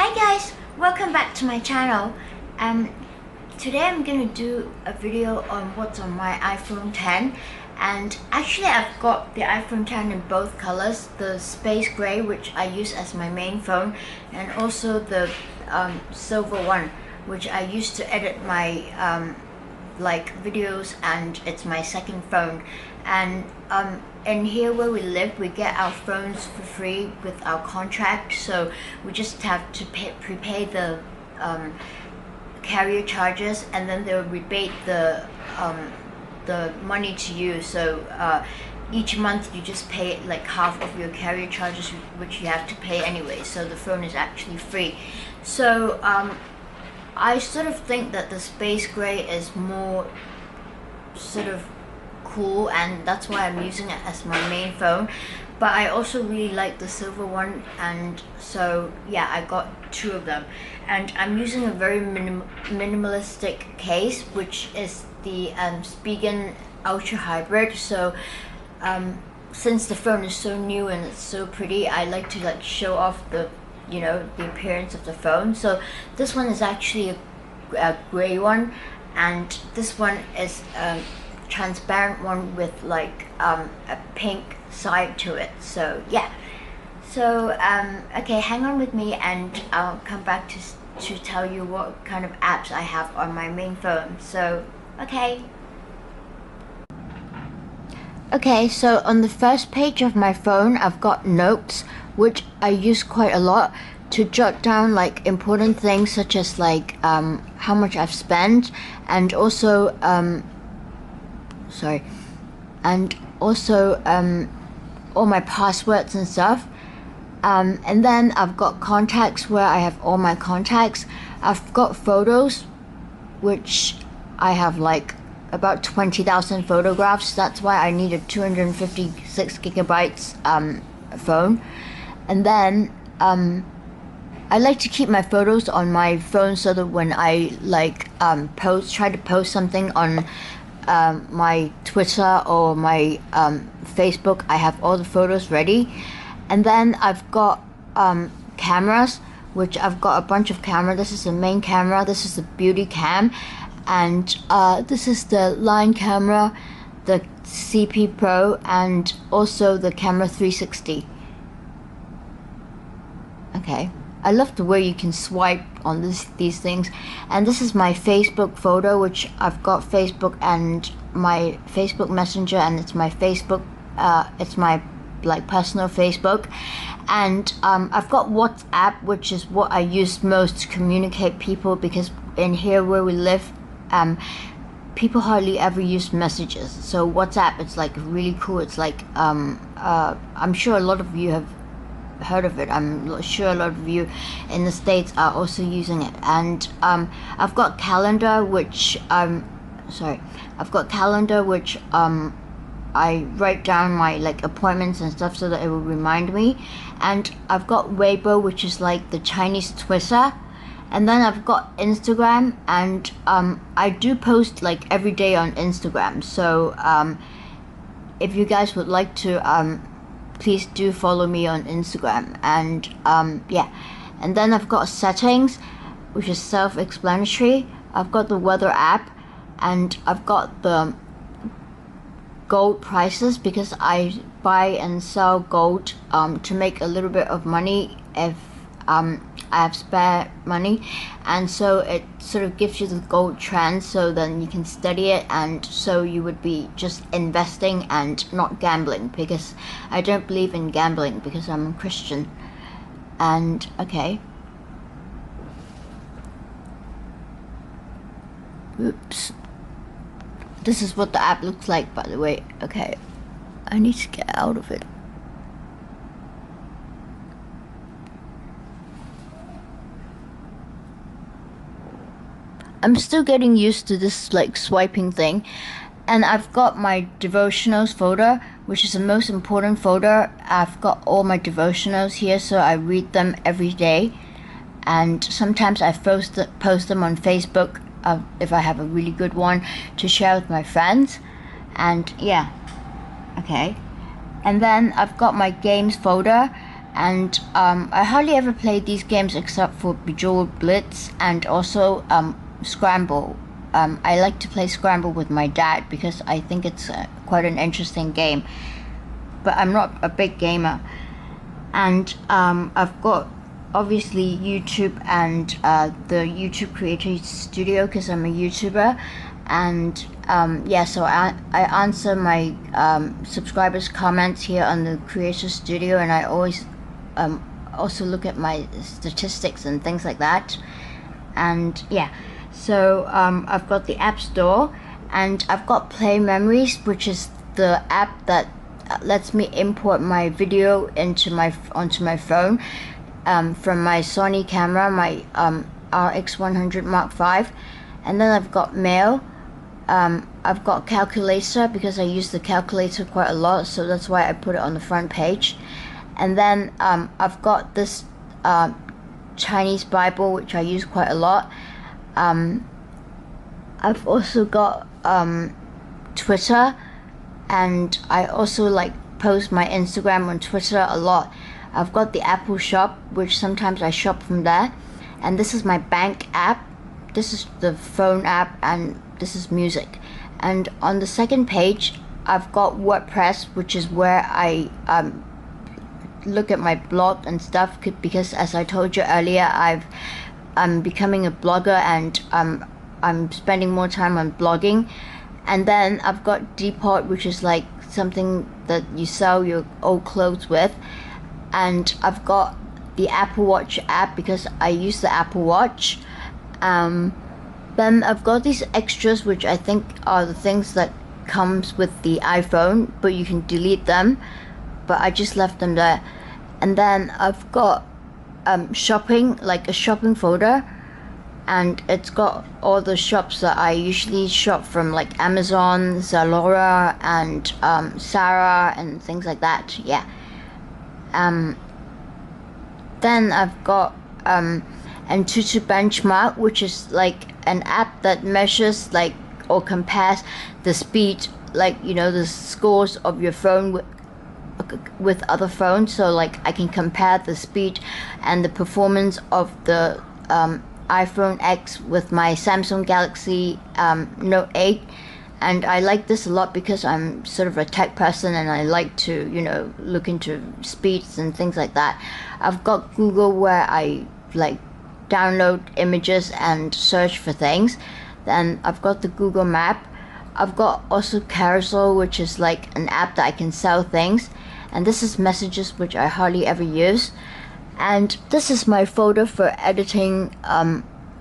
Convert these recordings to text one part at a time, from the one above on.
Hi guys, welcome back to my channel. Today I'm gonna do a video on what's on my iPhone 10, and actually I've got the iPhone 10 in both colors, the space gray, which I use as my main phone, and also the silver one, which I use to edit my videos, and it's my second phone. And in here where we live, we get our phones for free with our contract, so we just have to prepay the carrier charges, and then they'll rebate the money to you. So each month you just pay like half of your carrier charges, which you have to pay anyway, so the phone is actually free. So I sort of think that the space gray is more sort of cool, and that's why I'm using it as my main phone. But I also really like the silver one, and so yeah, I got two of them. And I'm using a very minimalistic case, which is the Spigen Ultra Hybrid. So since the phone is so new and it's so pretty, I like to show off the the appearance of the phone. So this one is actually a gray one, and this one is transparent one with a pink side to it. So yeah, so okay, hang on with me and I'll come back to tell you what kind of apps I have on my main phone. So okay, so on the first page of my phone I've got notes, which I use quite a lot to jot down important things, such as how much I've spent, and also all my passwords and stuff. And then I've got contacts, where I have all my contacts. I've got photos, which I have about 20,000 photographs. That's why I need a 256 gigabytes phone. And then I like to keep my photos on my phone, so that when I try to post something on my Twitter or my Facebook, I have all the photos ready. And then I've got cameras, which I've got a bunch of cameras. This is the main camera, this is the beauty cam, and this is the line camera, the CP Pro, and also the camera 360. Okay, I love the way you can swipe on these things. And this is my Facebook photo, which I've got Facebook and my Facebook Messenger, and it's my Facebook, it's my personal Facebook. And I've got WhatsApp, which is what I use most to communicate people, because in here where we live, people hardly ever use messages. So WhatsApp, it's really cool. It's I'm sure a lot of you have heard of it. I'm sure a lot of you in the States are also using it. And I've got calendar, which I write down my appointments and stuff, so that it will remind me. And I've got Weibo, which is the Chinese Twitter. And then I've got Instagram, and I do post every day on Instagram. So if you guys would like to, please do follow me on Instagram. And yeah, and then I've got settings, which is self-explanatory. I've got the weather app, and I've got the gold prices, because I buy and sell gold to make a little bit of money if I have spare money. And so it sort of gives you the gold trend, so then you can study it, and so you would be just investing and not gambling, because I don't believe in gambling, because I'm a Christian. And okay, oops, this is what the app looks like, by the way. Okay, I need to get out of it. I'm still getting used to this swiping thing. And I've got my devotionals folder, which is the most important folder. I've got all my devotionals here, so I read them every day. And sometimes I post them on Facebook, if I have a really good one to share with my friends. And yeah, okay. And then I've got my games folder, And I hardly ever play these games except for Bejeweled Blitz and also Scramble. I like to play Scramble with my dad because I think it's quite an interesting game, but I'm not a big gamer. And I've got obviously YouTube and the YouTube Creator Studio because I'm a YouTuber. And yeah, so I answer my subscribers' comments here on the Creator Studio, and I always also look at my statistics and things like that. And yeah, so I've got the App Store, and I've got Play Memories, which is the app that lets me import my video onto my phone from my Sony camera, my RX100 Mark V. And then I've got Mail. I've got Calculator because I use the calculator quite a lot, so that's why I put it on the front page. And then I've got this Chinese Bible, which I use quite a lot. I've also got Twitter, and I also like post my Instagram on Twitter a lot. I've got the Apple Shop, which sometimes I shop from there. And this is my bank app. This is the phone app, and this is music. And on the second page, I've got WordPress, which is where I look at my blog and stuff, because as I told you earlier, I'm becoming a blogger, and I'm spending more time on blogging. And then I've got Depot, which is like something that you sell your old clothes with. And I've got the Apple Watch app because I use the Apple Watch. Then I've got these extras, which I think are the things that comes with the iPhone, but you can delete them, but I just left them there. And then I've got shopping, like a shopping folder, and it's got all the shops that I usually shop from, like Amazon, Zalora, and Sarah, and things like that. Yeah. Then I've got Antutu Benchmark, which is like an app that measures like or compares the speed, like, you know, the scores of your phone with other phones. So like I can compare the speed and the performance of the iPhone X with my Samsung Galaxy Note 8. And I like this a lot because I'm sort of a tech person and I like to, you know, look into speeds and things like that. I've got Google, where I like download images and search for things. Then I've got the Google Map. I've got also Carousel, which is like an app that I can sell things. And this is Messages, which I hardly ever use. And this is my folder for editing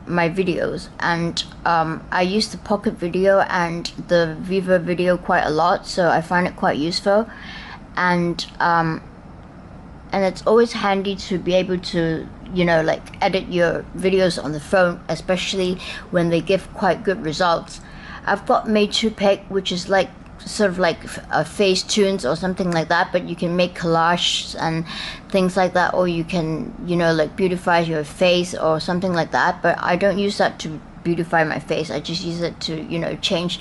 my videos. And I use the Pocket Video and the Viva Video quite a lot, so I find it quite useful. And it's always handy to be able to, you know, like edit your videos on the phone, especially when they give quite good results. I've got Made2Pic, which is like sort of like a Facetunes or something like that, but you can make collages and things like that, or you can, you know, like beautify your face or something like that. But I don't use that to beautify my face. I just use it to, you know, change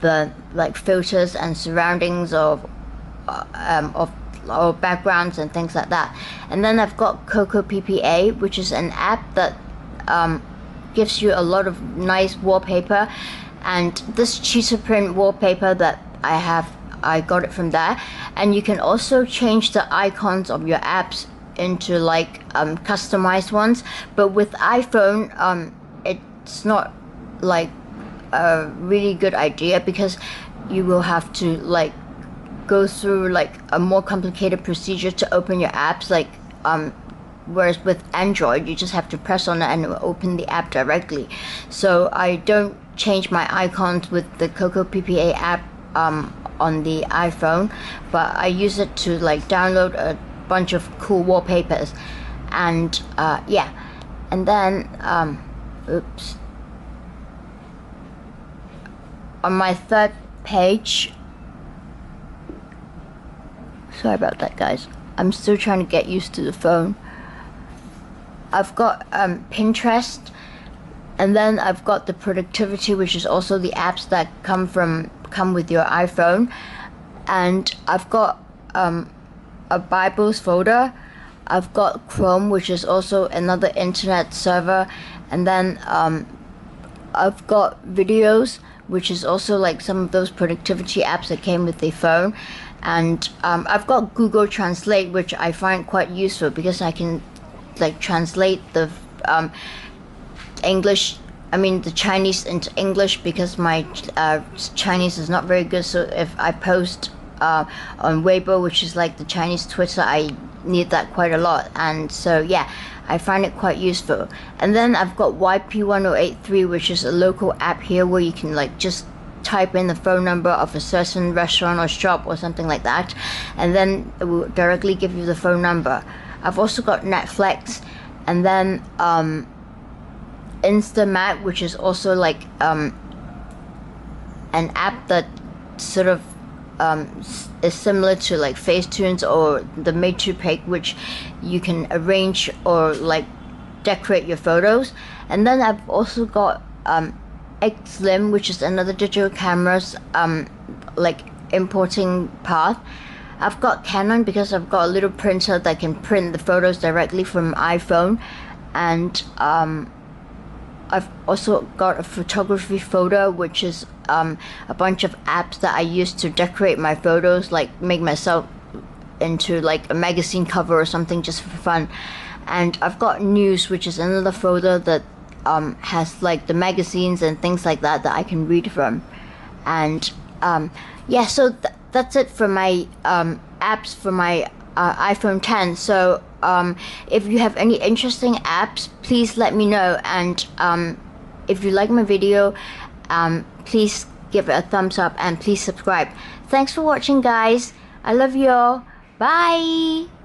the like filters and surroundings of or backgrounds and things like that. And then I've got Coco PPA, which is an app that gives you a lot of nice wallpaper. And this cheetah print wallpaper that I got it from there. And you can also change the icons of your apps into like customized ones. But with iPhone, it's not like a really good idea, because you will have to like go through like a more complicated procedure to open your apps, like whereas with Android you just have to press on it and it will open the app directly. So I don't change my icons with the Coco PPA app on the iPhone, but I use it to like download a bunch of cool wallpapers. And yeah, and then oops, on my third page, sorry about that guys, I'm still trying to get used to the phone. I've got Pinterest, and then I've got the productivity, which is also the apps that come with your iPhone. And I've got a Bibles folder. I've got Chrome, which is also another internet server, and then I've got Videos, which is also like some of those productivity apps that came with the phone. And I've got Google Translate, which I find quite useful because I can like translate the the Chinese into English, because my Chinese is not very good. So if I post on Weibo, which is like the Chinese Twitter, I need that quite a lot. And so yeah, I find it quite useful. And then I've got YP1083, which is a local app here where you can like just type in the phone number of a certain restaurant or shop or something like that, and then it will directly give you the phone number. I've also got Netflix, and then Instamat, which is also like an app that sort of is similar to like Facetunes or the Made to Pick, which you can arrange or like decorate your photos. And then I've also got Xlim, which is another digital camera's like importing path. I've got Canon because I've got a little printer that can print the photos directly from iPhone. And I've also got a photography folder, which is a bunch of apps that I use to decorate my photos, like make myself into like a magazine cover or something just for fun. And I've got News, which is another folder that has like the magazines and things like that I can read from. And yeah, so that's it for my apps for my iPhone 10. So if you have any interesting apps, please let me know. And if you like my video, please give it a thumbs up and please subscribe. Thanks for watching, guys. I love you all. Bye.